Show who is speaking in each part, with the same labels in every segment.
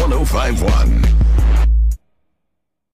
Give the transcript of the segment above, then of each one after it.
Speaker 1: 1051.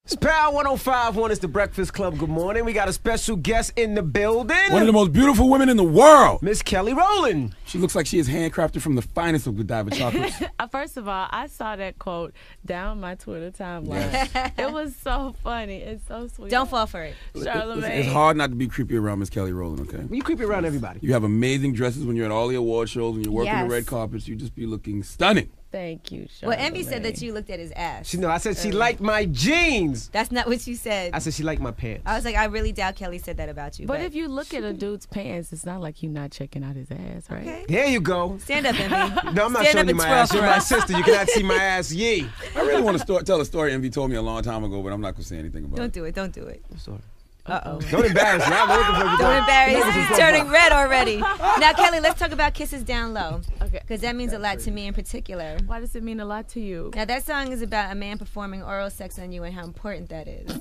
Speaker 2: It's Power 1051. It's the Breakfast Club. Good morning. We got a special guest in the building.
Speaker 3: One of the most beautiful women in the world.
Speaker 2: Miss Kelly Rowland.
Speaker 3: She looks like she is handcrafted from the finest of Godiva chocolates.
Speaker 4: First of all, I saw that quote down my Twitter timeline. Yes. It was so funny. It's so sweet.
Speaker 5: Don't fall for it.
Speaker 4: Charlamagne.
Speaker 3: It's hard not to be creepy around Miss Kelly Rowland, okay?
Speaker 2: You creepy around everybody.
Speaker 3: You have amazing dresses when you're at all the award shows, when you're working the red carpets. You just be looking stunning.
Speaker 4: Thank you, Charlamagne.
Speaker 5: Well, Envy said that you looked at his ass.
Speaker 2: I said she liked my jeans.
Speaker 5: That's not what you said.
Speaker 2: I said she liked my pants.
Speaker 5: I was like, I really doubt Kelly said that about you.
Speaker 4: But if you look at a dude's pants, it's not like you're not checking out his ass, right?
Speaker 5: Okay.
Speaker 2: There you go.
Speaker 5: Stand up, Envy.
Speaker 2: No, I'm not showing you my ass. You're my sister. You cannot see my ass. Yee.
Speaker 3: I really want to tell a story Envy told me a long time ago, but I'm not going to say anything about it.
Speaker 5: Don't do it. Don't do it.
Speaker 2: Sorry.
Speaker 5: Uh-oh.
Speaker 2: Don't embarrass me. I'm looking for you.
Speaker 5: Don't embarrass. He's turning red already. Now, Kelly, let's talk about Kisses Down Low. Okay. Because that means a lot to me in particular.
Speaker 4: Why does it mean a lot to you?
Speaker 5: Now, that song is about a man performing oral sex on you and how important that is.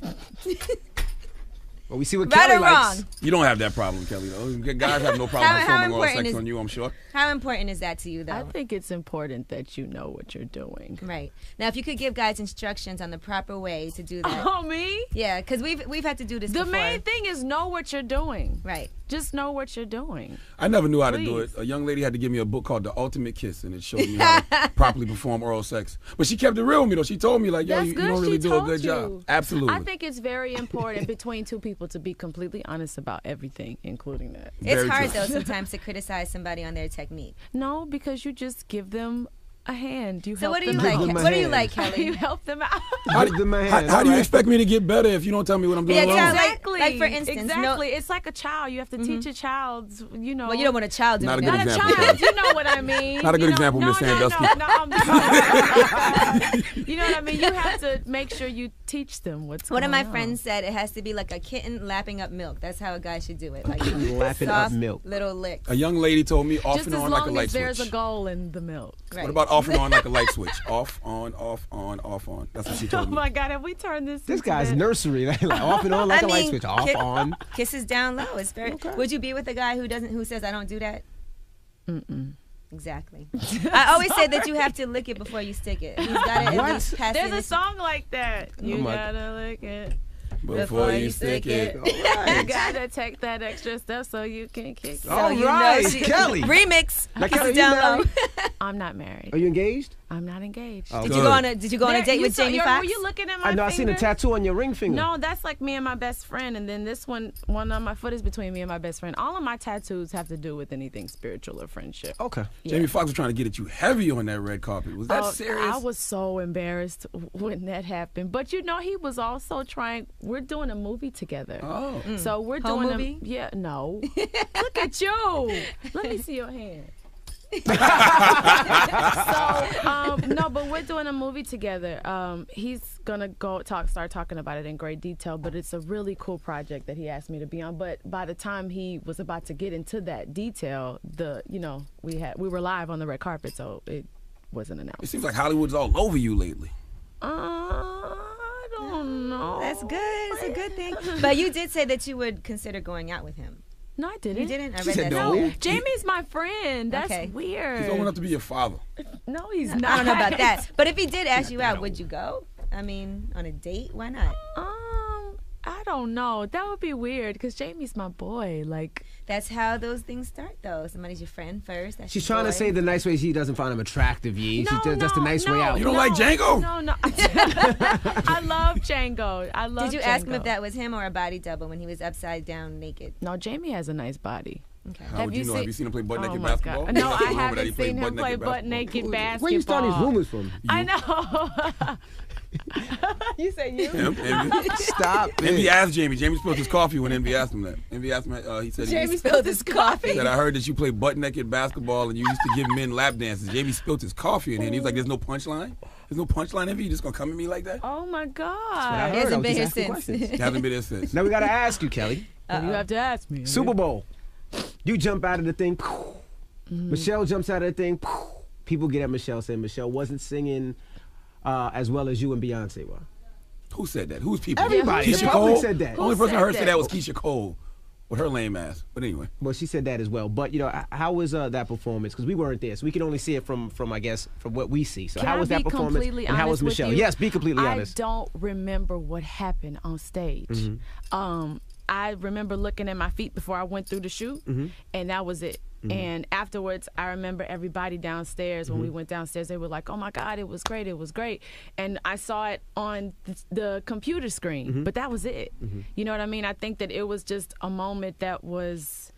Speaker 2: Well, we see what
Speaker 5: right
Speaker 2: Kelly
Speaker 5: or
Speaker 2: likes.
Speaker 5: wrong?
Speaker 3: You don't have that problem, Kelly, though. Guys have no problem performing oral sex on you, I'm sure.
Speaker 5: How important is that to you, though?
Speaker 4: I think it's important that you know what you're doing.
Speaker 5: Right. Now, if you could give guys instructions on the proper way to do that.
Speaker 4: Oh, me?
Speaker 5: Yeah, because we've had to do this before.
Speaker 4: The main thing is know what you're doing.
Speaker 5: Right.
Speaker 4: Just know what you're doing.
Speaker 3: I never knew how to do it. A young lady had to give me a book called The Ultimate Kiss, and it showed me how to properly perform oral sex. But she kept it real with me, though. She told me, like, yo, you don't really do a good job. Absolutely.
Speaker 4: I think it's very important between two people to be completely honest about everything, including that.
Speaker 5: It's hard, though, sometimes to criticize somebody on their technique.
Speaker 4: No, because you just give them a hand. You help
Speaker 5: what do you
Speaker 4: them
Speaker 5: like?
Speaker 4: out.
Speaker 5: What do you like, Kelly?
Speaker 4: You help them out.
Speaker 3: How do you expect me to get better if you don't tell me what I'm doing wrong?
Speaker 4: Exactly.
Speaker 5: Like for instance,
Speaker 4: exactly. It's like a child. You have to teach a child. You know.
Speaker 5: Well, you don't want a child doing
Speaker 3: that.
Speaker 5: Not
Speaker 3: a good
Speaker 4: example.
Speaker 3: Child.
Speaker 4: You know what I mean.
Speaker 3: Not a good example, Miss Sandusky.
Speaker 4: You know what I mean. You have to make sure you teach them what's going on.
Speaker 5: One of my friends said it has to be like a kitten lapping up milk. That's how a guy should do it. Like
Speaker 2: lapping up milk.
Speaker 5: Little licks.
Speaker 3: A young lady told me off and on like a light switch.
Speaker 4: Just as long as there's a goal in the milk.
Speaker 5: Right.
Speaker 3: What about off and on like a light switch? Off, on, off, on, off, on. That's what she told me.
Speaker 4: Oh my God, have we turned this?
Speaker 2: This guy's nursery. Like off and on like a light switch. Off, on.
Speaker 5: Kisses down low. It's very. Okay. Would you be with a guy who says I don't do that?
Speaker 4: Mm-mm.
Speaker 5: Exactly. I always say that you have to lick it before you stick it. He's got to at least pass
Speaker 4: There's a song like that. You gotta lick it
Speaker 3: before you stick it.
Speaker 4: Right. You gotta take that extra step so you can kick it.
Speaker 2: All right, Kelly.
Speaker 5: Remix.
Speaker 2: Now, Kelly,
Speaker 5: down low.
Speaker 4: I'm not married.
Speaker 2: Are you engaged?
Speaker 4: I'm not engaged.
Speaker 5: Oh, did you go on a date with Jamie Foxx?
Speaker 4: Were you looking at my
Speaker 2: I seen a tattoo on your ring finger.
Speaker 4: No, that's like me and my best friend, and then this one on my foot is between me and my best friend. All of my tattoos have to do with anything spiritual or friendship.
Speaker 2: Okay.
Speaker 4: Yeah.
Speaker 3: Jamie Foxx was trying to get at you heavy on that red carpet. Was that serious?
Speaker 4: I was so embarrassed when that happened. But you know, he was also trying. We're doing a movie together.
Speaker 3: Oh.
Speaker 4: So we're
Speaker 5: Home
Speaker 4: doing
Speaker 5: movie?
Speaker 4: Yeah, no. Look at you. Let me see your hand. No, but we're doing a movie together. He's gonna start talking about it in great detail, but it's a really cool project that he asked me to be on. But by the time he was about to get into that detail, we were live on the red carpet, so it wasn't announced.
Speaker 3: It seems like Hollywood's all over you lately.
Speaker 4: I don't know.
Speaker 5: That's good. It's a good thing. But you did say that you would consider going out with him.
Speaker 4: No, I didn't.
Speaker 5: You didn't? I
Speaker 2: She
Speaker 5: read
Speaker 2: said
Speaker 5: that
Speaker 2: no.
Speaker 5: somewhere.
Speaker 4: Jamie's my friend. That's
Speaker 5: Okay.
Speaker 4: weird.
Speaker 3: He's old enough to be your father.
Speaker 4: No, he's not.
Speaker 5: I don't know about that. But if he did ask you out, would you go? I mean, on a date? Why not?
Speaker 4: I don't know. That would be weird because Jamie's my boy. Like,
Speaker 5: that's how those things start, though. Somebody's your friend first. That's
Speaker 2: She's
Speaker 5: your
Speaker 2: trying
Speaker 5: boy.
Speaker 2: to say the nice way she doesn't find him attractive, Yee. That's the nice way out.
Speaker 3: You don't like Django?
Speaker 4: No. I love Django. I love
Speaker 5: Did you
Speaker 4: Django.
Speaker 5: ask him if that was him or a body double when he was upside down naked?
Speaker 4: No, Jamie has a nice body.
Speaker 5: Okay.
Speaker 3: How would you know? Have you seen him play butt-naked
Speaker 4: my
Speaker 3: basketball?
Speaker 4: God. No, I
Speaker 3: Nothing wrong with that.
Speaker 4: haven't
Speaker 3: He played
Speaker 4: seen him play butt-naked basketball.
Speaker 2: Where you starting these rumors from?
Speaker 4: I know. You say you?
Speaker 3: Him, Envy.
Speaker 2: Stop.
Speaker 3: Envy asked Jamie. Jamie spilled his coffee when Envy asked him that. Envy asked him, he said,
Speaker 5: Jamie spilled his coffee.
Speaker 3: that I heard that you play butt-naked basketball and you used to give men lap dances. Jamie spilled his coffee in here and he was like, there's no punchline? There's no punchline, Envy? You just gonna come at me like that?
Speaker 4: Oh, my God.
Speaker 2: I
Speaker 5: He hasn't been here
Speaker 2: was just asking
Speaker 5: since.
Speaker 2: questions.
Speaker 3: He hasn't been there since.
Speaker 2: Now we gotta ask you, Kelly.
Speaker 4: You have to ask me.
Speaker 2: Super Bowl. You jump out of the thing. Michelle jumps out of the thing. People get at Michelle saying Michelle wasn't singing as well as you and Beyonce were.
Speaker 3: Who said that? Who's people?
Speaker 2: Everybody.
Speaker 3: Keisha
Speaker 2: The public
Speaker 3: Cole?
Speaker 2: said that.
Speaker 3: The only person I heard say that was Keisha Cole. with her lame ass. But anyway.
Speaker 2: Well, she said that as well. But, you know, how was that performance? Because we weren't there, so we can only see it from I guess, from what we see. So
Speaker 4: Can
Speaker 2: how
Speaker 4: I
Speaker 2: was that
Speaker 4: be
Speaker 2: performance?
Speaker 4: completely
Speaker 2: And how was
Speaker 4: honest with
Speaker 2: Michelle?
Speaker 4: you?
Speaker 2: Yes, be completely honest.
Speaker 4: I don't remember what happened on stage. I remember looking at my feet before I went through the shoot, and that was it. And afterwards, I remember everybody downstairs, when we went downstairs, they were like, oh my God, it was great, it was great. And I saw it on the computer screen, but that was it. You know what I mean? I think that it was just a moment that was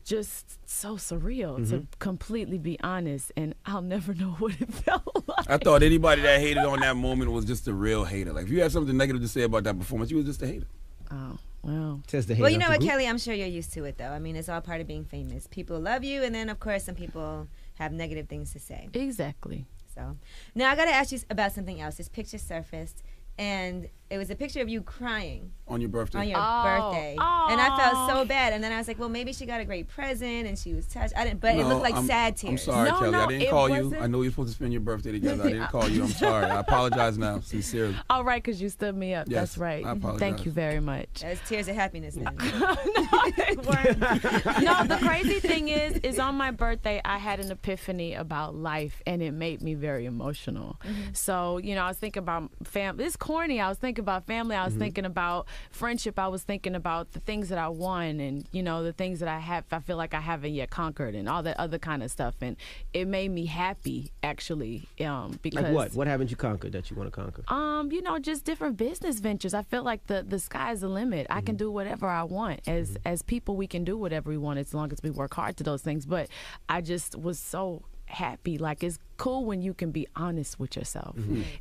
Speaker 4: just so surreal, to completely be honest, and I'll never know what it felt like.
Speaker 3: I thought anybody that hated on that moment was just a real hater. Like, if you had something negative to say about that performance, you was just a hater.
Speaker 4: Oh. Well,
Speaker 5: well, you know what, Kelly? I'm sure you're used to it, though. I mean, it's all part of being famous. People love you, and then, of course, some people have negative things to say.
Speaker 4: Exactly.
Speaker 5: So, now I got to ask you about something else. This picture surfaced, and it was a picture of you crying.
Speaker 3: On your birthday.
Speaker 5: On your birthday. And I felt so bad. And then I was like, well, maybe she got a great present, and she was touched. I didn't, but it looked like sad tears.
Speaker 3: I'm sorry, Kelly. I didn't call you. I know you're supposed to spend your birthday together. I didn't call you. I'm sorry. I apologize now, sincerely.
Speaker 4: All right, because you stood me up.
Speaker 3: Yes,
Speaker 4: that's right.
Speaker 3: I apologize.
Speaker 4: Thank you very much.
Speaker 5: That's tears of happiness then.
Speaker 4: No, they weren't. No, the crazy thing is on my birthday, I had an epiphany about life, and it made me very emotional. So, you know, I was thinking about family. It's corny. I was thinking about family. I was thinking about friendship. I was thinking about the things that I won, and, you know, the things that I feel like I haven't yet conquered, and all that other kind of stuff. And it made me happy, actually, because...
Speaker 2: Like what? What haven't you conquered that you want to conquer?
Speaker 4: You know, just different business ventures. I feel like the sky's the limit. I can do whatever I want. As people, we can do whatever we want as long as we work hard to those things. But I just was so happy. Like, it's cool when you can be honest with yourself.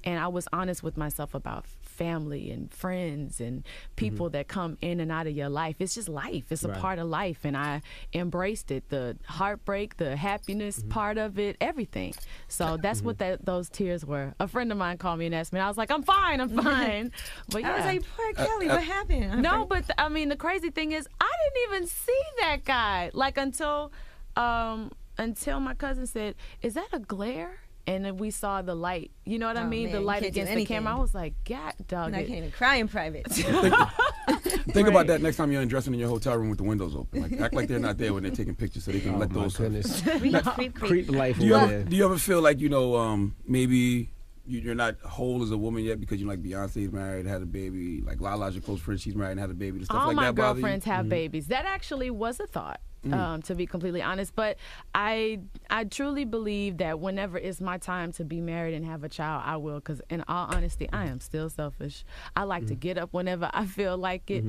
Speaker 4: And I was honest with myself about family and friends and people that come in and out of your life. It's just life. It's a part of life, and I embraced it. The heartbreak, the happiness part of it, everything. So that's what those tears were. A friend of mine called me and asked me, and I was like, I'm fine. But yeah.
Speaker 5: I was like, poor Kelly, what happened?
Speaker 4: No, but I mean, the crazy thing is, I didn't even see that guy, like, until my cousin said, is that a glare? And then we saw the light. You know what I mean?
Speaker 5: Man,
Speaker 4: the light against the camera. I was like, God, dog.
Speaker 5: I can't even cry in private.
Speaker 3: Think about that next time you're undressing in your hotel room with the windows open. Like, act like they're not there when they're taking pictures, so they can let those.
Speaker 2: Creep life.
Speaker 3: Do you ever feel like, you know, maybe you're not whole as a woman yet because, you know, like Beyonce's married, had a baby, like Lala's your close friend, she's married and had a baby, and stuff like that?
Speaker 4: All my girlfriends have babies. That actually was a thought. To be completely honest, but I truly believe that whenever it's my time to be married and have a child, I will, because in all honesty, I am still selfish. I like to get up whenever I feel like it.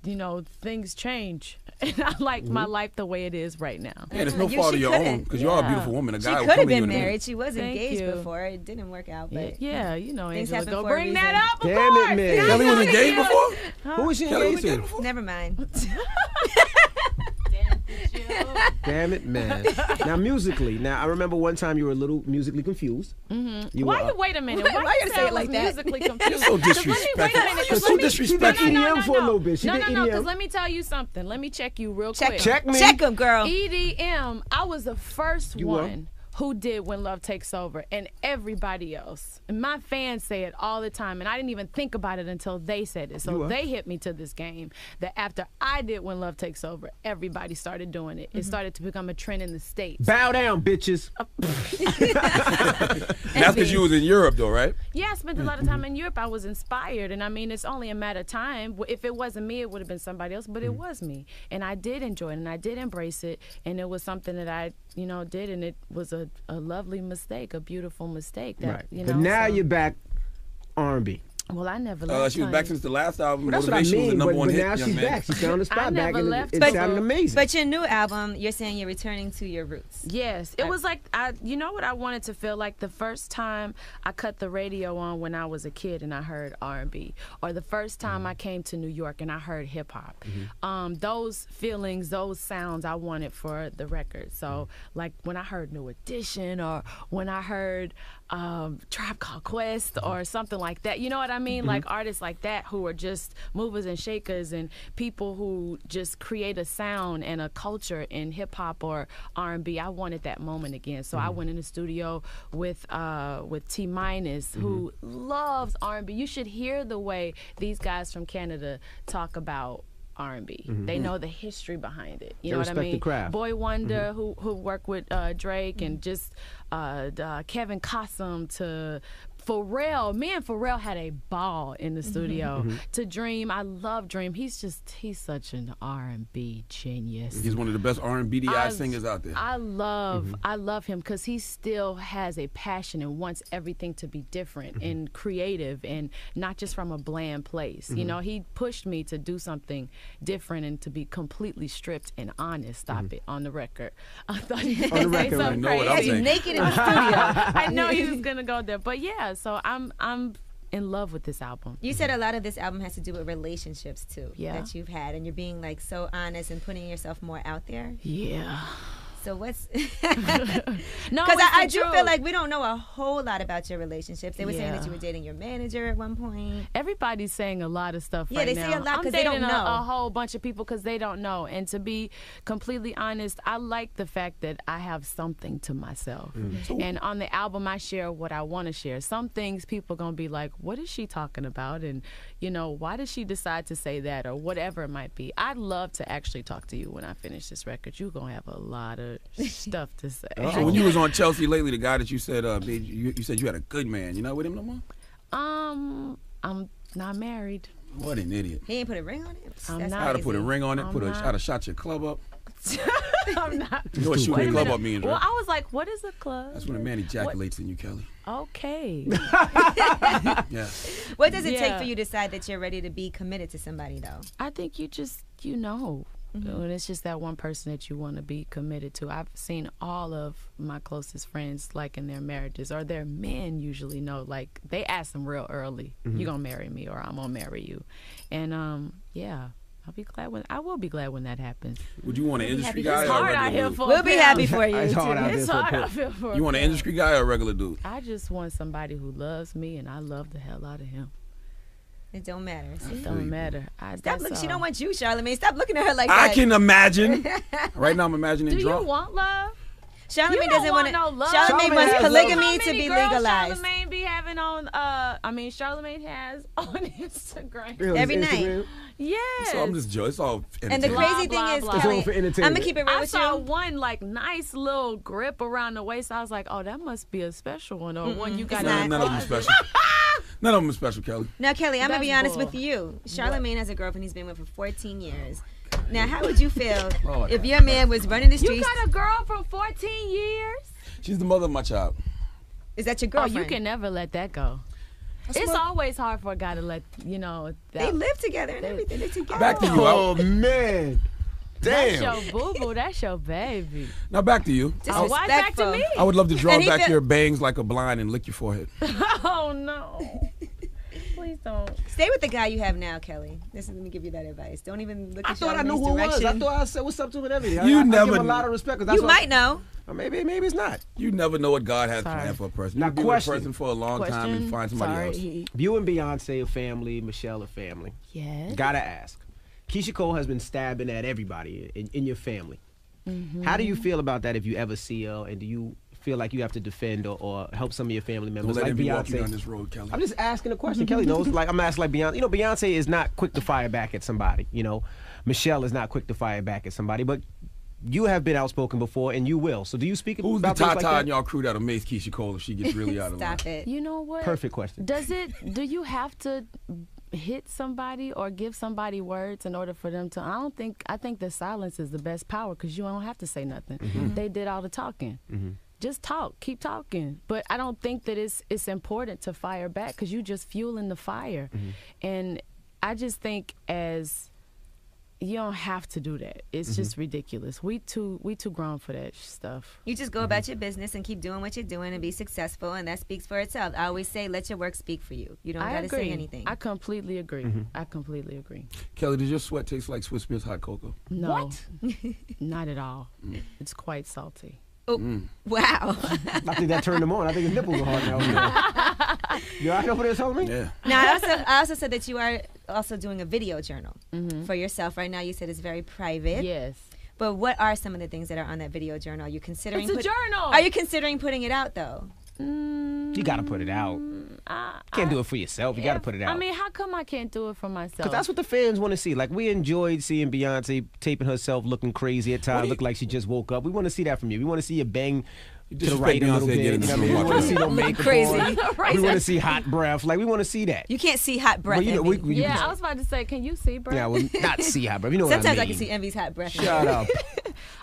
Speaker 4: You know, things change, and I like my life the way it is right now.
Speaker 3: And it's no fault of your own, because you are a beautiful woman. A guy
Speaker 5: she could have been married. She was engaged before. It didn't work out, but
Speaker 4: yeah, you know, Angela, go
Speaker 5: bring
Speaker 4: that up.
Speaker 2: Damn it, man.
Speaker 3: Kelly was engaged before?
Speaker 2: Who was she engaged to?
Speaker 5: Never mind.
Speaker 2: Damn it, man. Now, musically, I remember one time you were a little musically confused.
Speaker 4: Wait a minute. Why you say it like that? Musically confused?
Speaker 3: So disrespectful. You're so disrespectful.
Speaker 2: No, for a little bit.
Speaker 4: No, because let me tell you something. Let me check you real quick.
Speaker 2: Check me.
Speaker 5: Check him, girl.
Speaker 4: EDM, I was the first one who did When Love Takes Over, and everybody else. And my fans say it all the time, and I didn't even think about it until they said it. So they hit me to this game that after I did When Love Takes Over, everybody started doing it. It started to become a trend in the States.
Speaker 2: Bow down, bitches.
Speaker 3: That's because you was in Europe, though, right?
Speaker 4: Yeah, I spent a lot of time in Europe. I was inspired, and I mean, it's only a matter of time. If it wasn't me, it would have been somebody else, but it was me. And I did enjoy it, and I did embrace it, and it was something that I, you know, did, and it was a lovely mistake, a beautiful mistake. That, you know,
Speaker 2: but now you're back R&B.
Speaker 4: Well, I never left.
Speaker 3: She was back since the last album.
Speaker 2: That's what I mean,
Speaker 3: but
Speaker 2: now she's back. She found the spot back, and it sounded amazing.
Speaker 5: But your new album, you're saying you're returning to your roots.
Speaker 4: Yes. It was like, you know what I wanted to feel like the first time I cut the radio on when I was a kid and I heard R&B, or the first time I came to New York and I heard hip-hop. Those feelings, those sounds I wanted for the record. So, like, when I heard New Edition, or when I heard Tribe Called Quest, or something like that, you know what I mean? Like artists like that who are just movers and shakers, and people who just create a sound and a culture in hip hop or R&B. I wanted that moment again, so I went in the studio with T Minus, who loves R&B. You should hear the way these guys from Canada talk about R&B. They know the history behind it. You
Speaker 2: They
Speaker 4: know what I
Speaker 2: respect
Speaker 4: mean?
Speaker 2: the craft.
Speaker 4: Boy Wonder, who worked with Drake, and just Kevin Cossum to Pharrell. Me and Pharrell had a ball in the studio. To Dream, I love Dream. He's such an R&B genius.
Speaker 3: He's one of the best R&B singers out there.
Speaker 4: I love him because he still has a passion and wants everything to be different and creative and not just from a bland place. You know, he pushed me to do something different and to be completely stripped and honest. Stop it on the record. I thought he was going to say something
Speaker 3: know what I'm
Speaker 4: crazy.
Speaker 3: saying.
Speaker 5: Naked in the studio.
Speaker 4: I know he was going to go there. But yeah, so I'm in love with this album.
Speaker 5: You said a lot of this album has to do with relationships too,
Speaker 4: Yeah.
Speaker 5: that you've had, and you're being like so honest and putting yourself more out there.
Speaker 4: Yeah.
Speaker 5: So what's?
Speaker 4: No,
Speaker 5: Because I do feel like we don't know a whole lot about your relationships. They were saying that
Speaker 4: Yeah.
Speaker 5: you were dating your manager at one point.
Speaker 4: Everybody's saying a lot of stuff
Speaker 5: Yeah,
Speaker 4: right
Speaker 5: they
Speaker 4: now.
Speaker 5: say a lot
Speaker 4: I'm
Speaker 5: 'cause they don't
Speaker 4: dating
Speaker 5: know.
Speaker 4: a whole bunch of people because they don't know. And to be completely honest, I like the fact that I have something to myself. And on the album, I share what I want to share. Some things people going to be like, what is she talking about? And, you know, why did she decide to say that or whatever it might be? I'd love to actually talk to you when I finish this record. You're going to have a lot of stuff to say.
Speaker 3: So when you was on Chelsea lately, the guy that you said, you said you had a good man. You not with him no more?
Speaker 4: I'm not married.
Speaker 3: What an idiot.
Speaker 5: He ain't put a ring on it.
Speaker 4: I'm
Speaker 5: That's
Speaker 4: not.
Speaker 3: I'd have put a
Speaker 5: crazy.
Speaker 3: ring on it.
Speaker 4: I'm not.
Speaker 3: I'd have shot your club up.
Speaker 4: I'm not.
Speaker 3: You know what shooting
Speaker 4: Wait
Speaker 3: a
Speaker 4: a
Speaker 3: club
Speaker 4: minute.
Speaker 3: up means,
Speaker 4: Well,
Speaker 3: right?
Speaker 4: I was like, what is a club?
Speaker 3: That's when a man ejaculates in you, Kelly.
Speaker 4: Okay.
Speaker 3: Yeah.
Speaker 5: What does it take
Speaker 4: Yeah.
Speaker 5: for you to decide that you're ready to be committed to somebody, though?
Speaker 4: I think you know. And it's just that one person that you want to be committed to. I've seen all of my closest friends, like in their marriages, or their men usually know, like they ask them real early, you gonna marry me or I'm gonna marry you. And yeah, I will be glad when that happens.
Speaker 3: Would you want an industry guy
Speaker 4: It's
Speaker 3: or a
Speaker 4: hard out
Speaker 3: regular
Speaker 4: here
Speaker 3: dude?
Speaker 4: for
Speaker 5: We'll be happy for you.
Speaker 2: It's hard out there
Speaker 4: It's
Speaker 2: for a
Speaker 4: hard
Speaker 2: pimp.
Speaker 4: out here for
Speaker 3: You want an
Speaker 4: a
Speaker 3: industry guy or a regular dude?
Speaker 4: I just want somebody who loves me, and I love the hell out of him.
Speaker 5: It don't matter. See?
Speaker 4: It don't matter.
Speaker 5: Stop looking. She
Speaker 4: all.
Speaker 5: don't want you, Charlamagne. Stop looking at her like that.
Speaker 3: I can imagine. Right now I'm imagining
Speaker 4: Do
Speaker 3: drunk.
Speaker 4: you want love?
Speaker 5: Charlamagne
Speaker 4: You
Speaker 5: doesn't
Speaker 4: don't want no love.
Speaker 5: Charlamagne
Speaker 2: Charlamagne
Speaker 5: wants
Speaker 2: has
Speaker 5: polygamy
Speaker 4: How
Speaker 5: to
Speaker 4: many
Speaker 5: be
Speaker 4: girls
Speaker 5: legalized.
Speaker 4: Charlamagne be having on, Charlamagne has on Instagram.
Speaker 2: Really,
Speaker 5: Every night.
Speaker 2: Instagram?
Speaker 4: Yes.
Speaker 3: So I'm just joking. It's all
Speaker 5: And the
Speaker 3: entertainment.
Speaker 5: crazy
Speaker 4: Blah,
Speaker 5: thing is,
Speaker 4: blah,
Speaker 2: blah.
Speaker 5: Kelly,
Speaker 2: It's all for
Speaker 5: I'm gonna
Speaker 2: entertainment.
Speaker 5: keep it real
Speaker 4: I
Speaker 5: with
Speaker 4: saw
Speaker 5: you.
Speaker 4: one like nice little grip around the waist. I was like, oh, that must be a special one, or one you got
Speaker 5: It's
Speaker 4: in
Speaker 5: not.
Speaker 4: the
Speaker 3: None of them
Speaker 4: closet.
Speaker 3: special. None of them are special, Kelly.
Speaker 5: Now, Kelly, I'm gonna be
Speaker 4: That's
Speaker 5: honest
Speaker 4: bull.
Speaker 5: with you. Charlamagne has a girlfriend he's been with for 14 years. Now, how would you feel
Speaker 3: Lord.
Speaker 5: if your man was running the
Speaker 4: You
Speaker 5: streets?
Speaker 4: got a girl from 14 years?
Speaker 3: She's the mother of my child.
Speaker 5: Is that your
Speaker 4: Oh,
Speaker 5: girlfriend?
Speaker 4: you can never let that go. It's always hard for a guy to let,
Speaker 5: They
Speaker 4: that.
Speaker 5: live together and everything. They're together.
Speaker 3: Back to you.
Speaker 2: Oh man.
Speaker 4: That's
Speaker 2: Damn.
Speaker 4: your boo-boo. That's your baby.
Speaker 3: Now back to you.
Speaker 4: Oh, why back to
Speaker 5: Disrespectful.
Speaker 4: me?
Speaker 3: I would love to draw
Speaker 5: And he
Speaker 3: back
Speaker 5: feel-
Speaker 3: your bangs like a blind and lick your forehead.
Speaker 4: Oh, no. Please don't.
Speaker 5: Stay with the guy you have now, Kelly. Let me give you that advice. Don't even look
Speaker 2: I
Speaker 5: at
Speaker 2: thought I knew
Speaker 5: Charlamagne's
Speaker 2: who it was.
Speaker 5: direction.
Speaker 2: I thought I said what's up to him and everything.
Speaker 3: You
Speaker 2: I
Speaker 3: never
Speaker 2: give him a lot
Speaker 3: knew.
Speaker 2: of respect. 'Cause that's
Speaker 5: You
Speaker 2: what-
Speaker 5: might know.
Speaker 2: Or maybe it's not.
Speaker 3: You never know what God has
Speaker 4: Sorry.
Speaker 3: planned for a person.
Speaker 2: Now,
Speaker 3: You can be with a
Speaker 2: question.
Speaker 3: person for a long time and find somebody else.
Speaker 2: You and Beyonce a family, Michelle a family.
Speaker 4: Yes.
Speaker 2: Gotta ask. Keisha Cole has been stabbing at everybody in your family. How do you feel about that if you ever see her, and do you feel like you have to defend or help some of your family
Speaker 3: Don't
Speaker 2: members
Speaker 3: let
Speaker 2: like
Speaker 3: him be walking down
Speaker 2: Beyonce?
Speaker 3: this road, Kelly.
Speaker 2: I'm just asking a question. Kelly knows. Like I'm asking, like Beyonce. You know, Beyonce is not quick to fire back at somebody. You know, Michelle is not quick to fire back at somebody. But you have been outspoken before, and you will. So do you speak
Speaker 3: Who's the
Speaker 2: about things
Speaker 3: Tata
Speaker 2: like
Speaker 3: in
Speaker 2: that?
Speaker 3: y'all crew that'll mace Keisha Cole if she gets really out of line?
Speaker 5: Stop it.
Speaker 4: You know what?
Speaker 2: Perfect question.
Speaker 4: Do you have to hit somebody or give somebody words in order for them to? I think the silence is the best power because you don't have to say nothing. They did all the talking. Just talk, keep talking. But I don't think that it's important to fire back because you just fueling the fire. And I just think you don't have to do that. It's just ridiculous. We too grown for that stuff.
Speaker 5: You just go about your business and keep doing what you're doing and be successful, and that speaks for itself. I always say, let your work speak for you. You don't got to say anything.
Speaker 4: I completely agree. I completely agree.
Speaker 3: Kelly, does your sweat taste like Swiss Miss hot cocoa?
Speaker 4: No, not at all. It's quite salty.
Speaker 5: Oh, wow.
Speaker 2: I think that turned him on. I think his nipples are hard now. You all right over there, telling me?
Speaker 3: Yeah.
Speaker 5: Now, I also said that you are also doing a video journal for yourself. Right now, you said it's very private.
Speaker 4: Yes.
Speaker 5: But what are some of the things that are on that video journal? Are you considering
Speaker 4: It's a journal.
Speaker 5: Are you considering putting it out, though?
Speaker 2: You got to put it out.
Speaker 4: I
Speaker 2: can't do it for yourself. You got to put it out.
Speaker 4: I mean, how come I can't do it for myself?
Speaker 2: Because that's what the fans want to see. Like, we enjoyed seeing Beyonce taping herself looking crazy at times, look like she just woke up. We want to see that from you. We want to see you bang to the right a little bit. You know what I mean? We want to see no makeup
Speaker 5: crazy.
Speaker 2: on. We want to see hot breath. Like, we want to see that.
Speaker 5: You can't see hot breath.
Speaker 2: Well,
Speaker 4: I was about to say, can you see breath?
Speaker 2: Yeah, well, not see hot breath. You know
Speaker 5: Sometimes
Speaker 2: what I
Speaker 5: can see Envy's hot breath.
Speaker 2: Shut up.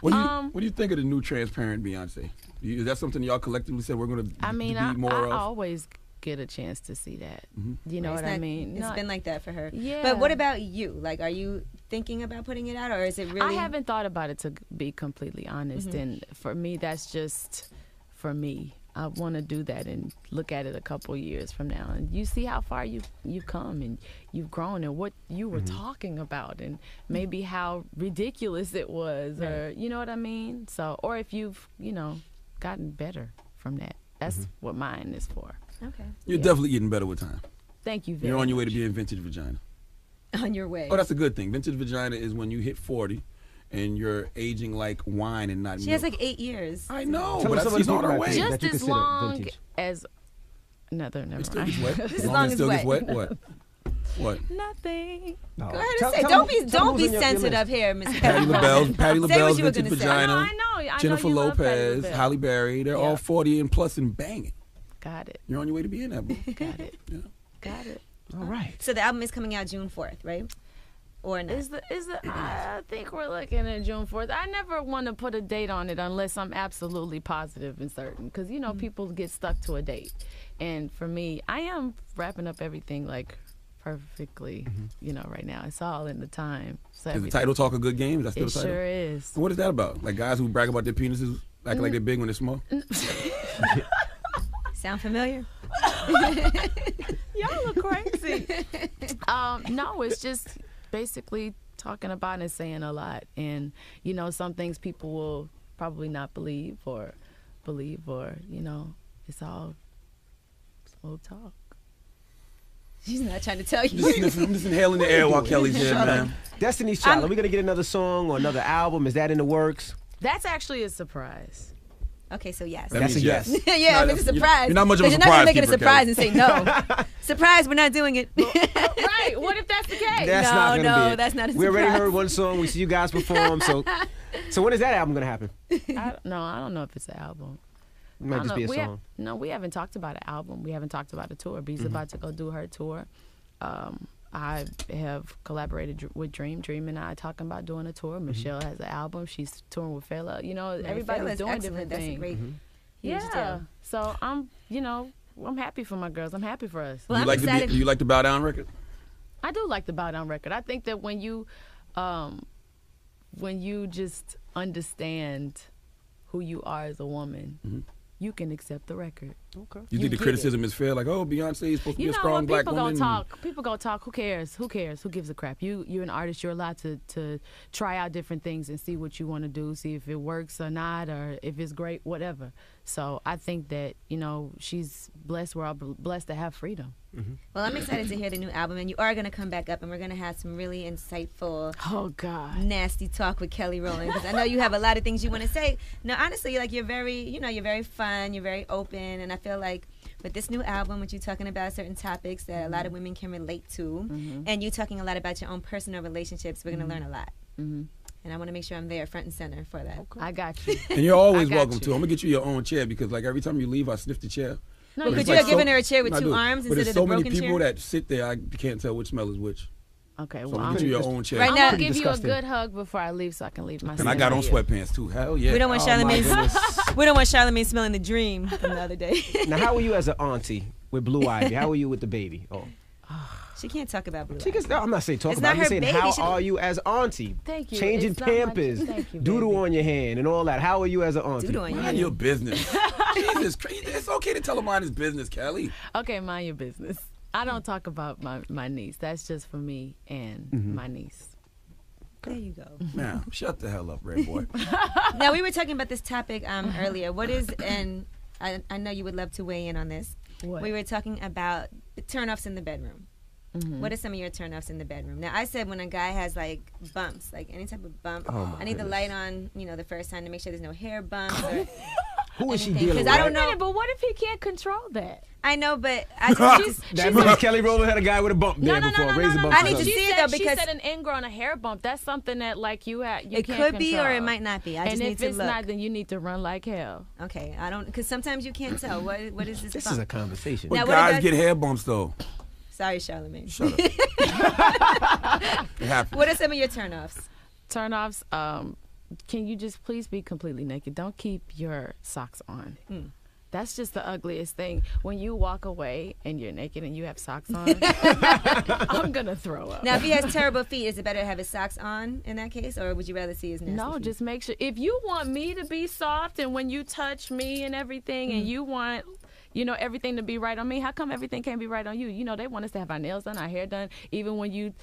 Speaker 3: What do you think of the new transparent Beyonce? Is that something y'all collectively said we're going to be more of?
Speaker 4: I always get a chance to see that. You know what I mean?
Speaker 5: It's been like that for her.
Speaker 4: Yeah.
Speaker 5: But what about you? Like, are you thinking about putting it out, or is it really?
Speaker 4: I haven't thought about it, to be completely honest. And for me, that's just for me. I want to do that and look at it a couple years from now, and you see how far you've come and you've grown, and what you were talking about, and maybe how ridiculous it was, or you know what I mean. So, or if you've gotten better from that. That's what mine is for.
Speaker 5: Okay.
Speaker 3: You're definitely getting better with time.
Speaker 4: Thank you very much.
Speaker 3: You're on your way to being vintage vagina.
Speaker 5: On your way.
Speaker 3: Oh, that's a good thing. Vintage vagina is when you hit 40 and you're aging like wine and not milk.
Speaker 5: She has like 8 years.
Speaker 3: I know,
Speaker 2: Tell
Speaker 3: but she's on her way.
Speaker 4: Just as long as... Never mind.
Speaker 5: As long as
Speaker 3: it still
Speaker 5: wet.
Speaker 3: gets wet, what? What?
Speaker 4: Nothing.
Speaker 2: No.
Speaker 5: Go ahead and say. Don't be sensitive here, Miss
Speaker 3: Patty LaBelle's Vintage Vagina.
Speaker 4: I know
Speaker 3: Jennifer
Speaker 4: you love Patty
Speaker 3: Lopez,
Speaker 4: LaBelle.
Speaker 3: Halle Berry. They're all 40 and plus and banging.
Speaker 4: Got it.
Speaker 3: You're on your way to being that, boo.
Speaker 4: Got it.
Speaker 3: Yeah.
Speaker 4: Got it.
Speaker 2: All right.
Speaker 5: So the album is coming out June 4th, right? Or not?
Speaker 4: I think we're looking at June 4th. I never want to put a date on it unless I'm absolutely positive and certain, because people get stuck to a date, and for me, I am wrapping up everything like perfectly. Right now it's all in the time. So
Speaker 3: Is the title talk a good game? Is that still
Speaker 4: it
Speaker 3: the title?
Speaker 4: sure is.
Speaker 3: What is that about? Like guys who brag about their penises acting like they're big when they're small?
Speaker 5: Sound familiar?
Speaker 4: Y'all look crazy. No, it's just basically talking about and saying a lot, and some things people will probably not believe, or it's all smooth talk.
Speaker 5: She's not trying to tell you.
Speaker 3: I'm just inhaling the air while Kelly's here, man.
Speaker 2: Destiny's Child. Are we gonna get another song or another album? Is that in the works?
Speaker 4: That's actually a surprise.
Speaker 5: Okay, so yes.
Speaker 2: That's a yes.
Speaker 5: Yeah, if it's a surprise.
Speaker 3: You're not much of a
Speaker 5: You're
Speaker 3: surprise
Speaker 5: not gonna make it a
Speaker 3: keeper,
Speaker 5: surprise
Speaker 3: Kelly.
Speaker 5: and say no. Surprise, we're not doing it.
Speaker 4: Right. What if that's the case?
Speaker 2: That's not gonna be it.
Speaker 5: That's not a surprise.
Speaker 2: We already heard one song. We see you guys perform. So when is that album gonna happen?
Speaker 4: I don't know if it's an album.
Speaker 2: It might just be a song.
Speaker 4: We haven't talked about an album. We haven't talked about a tour. B's about to go do her tour. I have collaborated with Dream. Dream and I are talking about doing a tour. Michelle has an album. She's touring with Fela. Everybody's doing different
Speaker 5: That's
Speaker 4: things.
Speaker 5: a great, huge
Speaker 4: Yeah.
Speaker 5: deal.
Speaker 4: So I'm happy for my girls. I'm happy for us.
Speaker 5: Well,
Speaker 3: You
Speaker 5: I'm
Speaker 3: like
Speaker 5: excited.
Speaker 3: you like the Bow Down record?
Speaker 4: I do like the Bow Down record. I think that when you just understand who you are as a woman, you can accept the record.
Speaker 2: Okay.
Speaker 3: You think the criticism is fair? Like, oh, Beyonce is supposed to be a strong black woman.
Speaker 4: People gonna talk. Who cares? Who cares? Who gives a crap? You're an artist. You're allowed to try out different things and see what you want to do. See if it works or not, or if it's great, whatever. So I think that she's blessed. We're all blessed to have freedom.
Speaker 5: Well, I'm excited to hear the new album, and you are going to come back up, and we're going to have some really insightful, nasty talk with Kelly Rowland, because I know you have a lot of things you want to say. No, honestly, like you're very fun, you're very open, and I feel like with this new album, with you talking about certain topics that a lot of women can relate to, and you talking a lot about your own personal relationships, we're going to learn a lot. And I want to make sure I'm there front and center for that.
Speaker 2: Okay.
Speaker 4: I got you.
Speaker 3: And you're always welcome to. I'm going to get you your own chair, because like every time you leave, I sniff the chair.
Speaker 5: No, because you are giving her a chair with two arms instead of the broken chair.
Speaker 3: But there's so many people that sit there, I can't tell which smell is which.
Speaker 4: Okay,
Speaker 3: So
Speaker 4: well,
Speaker 3: I'm going to get you your own chair.
Speaker 5: Right
Speaker 4: I'm
Speaker 5: now,
Speaker 4: gonna give
Speaker 2: disgusting.
Speaker 4: you a good hug before I leave, so I can leave my.
Speaker 3: And I got on sweatpants too. Hell yeah.
Speaker 5: we don't want
Speaker 2: Oh, my goodness.
Speaker 5: Charlamagne smelling the dream from the other day.
Speaker 2: Now, how are you as an auntie with Blue Ivy? How are you with the baby? Oh,
Speaker 5: She can't talk about Blue.
Speaker 2: I'm not saying talk
Speaker 5: It's
Speaker 2: about it.
Speaker 5: not
Speaker 2: I'm saying
Speaker 5: her baby.
Speaker 2: how
Speaker 5: She-
Speaker 2: are you as auntie?
Speaker 4: Thank you.
Speaker 2: Changing
Speaker 4: It's not my-
Speaker 2: Pampers,
Speaker 4: Thank you,
Speaker 2: doodle
Speaker 4: baby.
Speaker 2: on your hand, and all that. How are you as an auntie?
Speaker 5: Doodle on your
Speaker 3: Mind your business. Jesus Christ. It's okay to tell him mind his business, Kelly.
Speaker 4: Okay, mind your business. I don't talk about my niece. That's just for me and my niece.
Speaker 5: There you go.
Speaker 3: Now, shut the hell up, Red Boy.
Speaker 5: Now, we were talking about this topic earlier. What is, and I know you would love to weigh in on this.
Speaker 4: What?
Speaker 5: We were talking about the turnoffs in the bedroom. What are some of your turnoffs in the bedroom? Now, I said when a guy has like bumps, like any type of bump,
Speaker 2: Oh, my
Speaker 5: I need the
Speaker 2: goodness.
Speaker 5: light on, the first time to make sure there's no hair bumps. Or,
Speaker 2: Who is she dealing with?
Speaker 5: Because I don't know.
Speaker 4: But what if he can't control that?
Speaker 5: I know, but
Speaker 2: that means Kelly Rowland had a guy with a bump there before.
Speaker 5: I need to see it though, because
Speaker 4: she said an ingrown, a hair bump. That's something that like you can't
Speaker 5: could
Speaker 4: control.
Speaker 5: be or it might not be. I just need to look.
Speaker 4: And if it's not, then you need to run like hell.
Speaker 5: Okay, I don't, because sometimes you can't tell. What is this?
Speaker 2: This
Speaker 5: bump?
Speaker 2: is a conversation.
Speaker 3: But guys get hair bumps though.
Speaker 5: Sorry, Charlamagne.
Speaker 3: Shut up. It happens.
Speaker 5: What are some of your turnoffs?
Speaker 4: Turnoffs. Can you just please be completely naked? Don't keep your socks on. That's just the ugliest thing. When you walk away and you're naked and you have socks on, I'm going to throw up.
Speaker 5: Now, if he has terrible feet, is it better to have his socks on in that case, or would you rather see his nasty feet?
Speaker 4: Just make sure. If you want me to be soft and when you touch me and everything and you want, everything to be right on me, how come everything can't be right on you? They want us to have our nails done, our hair done, even when you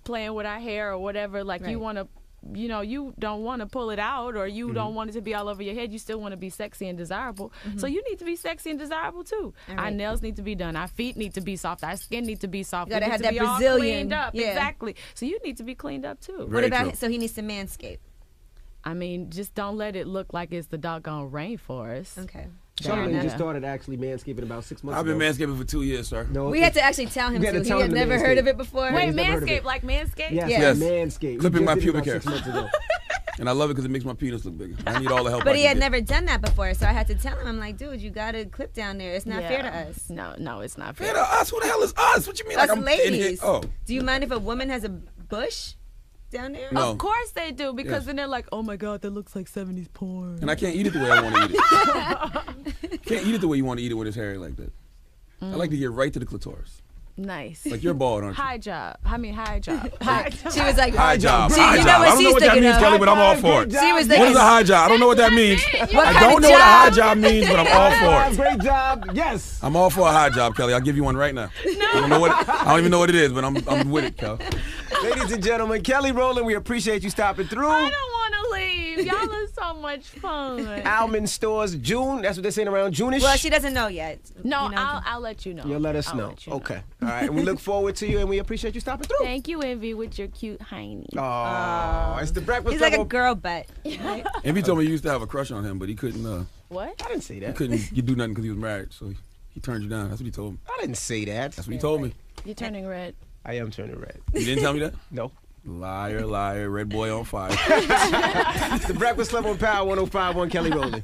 Speaker 4: playing with our hair or whatever, like you want to, you don't want to pull it out or you don't want it to be all over your head. You still want to be sexy and desirable. So you need to be sexy and desirable too. Right. Our nails need to be done. Our feet need to be soft. Our skin needs to be soft.
Speaker 5: You gotta have that
Speaker 4: be
Speaker 5: Brazilian.
Speaker 4: all cleaned up. Yeah. Exactly. So you need to be cleaned up too.
Speaker 3: Very
Speaker 5: what about
Speaker 3: true.
Speaker 5: So he needs to manscape?
Speaker 4: I mean, just don't let it look like it's the doggone rainforest.
Speaker 5: Okay.
Speaker 2: Charlamagne just started actually manscaping about 6 months ago.
Speaker 3: I've been manscaping for 2 years, sir.
Speaker 2: No,
Speaker 5: we had to actually tell him to. He had never heard of it before.
Speaker 4: Wait, manscape, like manscape?
Speaker 2: Yes, manscape.
Speaker 3: Clipping my pubic hair. And I love it because it makes my penis look bigger. I need all the help
Speaker 5: But
Speaker 3: I
Speaker 5: he
Speaker 3: can
Speaker 5: had
Speaker 3: get.
Speaker 5: never done that before, so I had to tell him, I'm like, dude, you got to clip down there. It's not fair to us.
Speaker 4: No, it's not fair.
Speaker 3: Fair to us? Who the hell is us? What you mean?
Speaker 5: Us
Speaker 3: like I'm
Speaker 5: ladies.
Speaker 3: Oh.
Speaker 5: Do you mind if a woman has a bush down there?
Speaker 3: No.
Speaker 4: Of course they do, because then they're like, oh my God, that looks like 70s porn.
Speaker 3: And I can't eat it the way I want to eat it. Can't eat it the way you want to eat it when it's hairy like that. I like to get right to the clitoris.
Speaker 4: Nice.
Speaker 3: Like you're bald, aren't you?
Speaker 4: High job. High job.
Speaker 5: She was like,
Speaker 3: high job.
Speaker 5: See,
Speaker 3: High
Speaker 5: you know
Speaker 3: job.
Speaker 5: what
Speaker 3: I don't know
Speaker 5: she's
Speaker 3: what that
Speaker 5: thinking
Speaker 3: means,
Speaker 5: of.
Speaker 3: Kelly, but I'm all for it.
Speaker 5: She was
Speaker 3: What is a high job? I don't know what that means.
Speaker 5: What
Speaker 3: I
Speaker 5: kind
Speaker 3: don't
Speaker 5: of
Speaker 3: know what a high
Speaker 5: job?
Speaker 3: job means, but I'm all for it.
Speaker 2: Great job. Yes.
Speaker 3: I'm all for a high job, Kelly. I'll give you one right now. No. I don't even know what it is, but I'm with it, Kelly.
Speaker 2: Ladies and gentlemen, Kelly Rowland, we appreciate you stopping through.
Speaker 4: I don't want to leave. Y'all are so much fun.
Speaker 2: Almond Stores, June. That's what they're saying around June-ish.
Speaker 5: Well, she doesn't know yet.
Speaker 4: No, I'll let you know.
Speaker 2: You'll let us know.
Speaker 4: Let you know.
Speaker 2: Okay. All right. We look forward to you, and we appreciate you stopping through.
Speaker 4: Thank you, Envy, with your cute hiney.
Speaker 2: Oh, it's the breakfast.
Speaker 5: He's like a girl butt. Right?
Speaker 3: Envy told me he used to have a crush on him, but he couldn't.
Speaker 4: What?
Speaker 2: I didn't say
Speaker 3: He
Speaker 2: that.
Speaker 3: couldn't do nothing because he was married, so he turned you down. That's what he told me.
Speaker 2: I didn't say that.
Speaker 3: That's what he told me.
Speaker 4: You're turning red.
Speaker 2: I am turning red.
Speaker 3: You didn't tell me that?
Speaker 2: No.
Speaker 3: Liar, liar, red boy on fire.
Speaker 2: The Breakfast Club on Power 105.1 Kelly Rowland.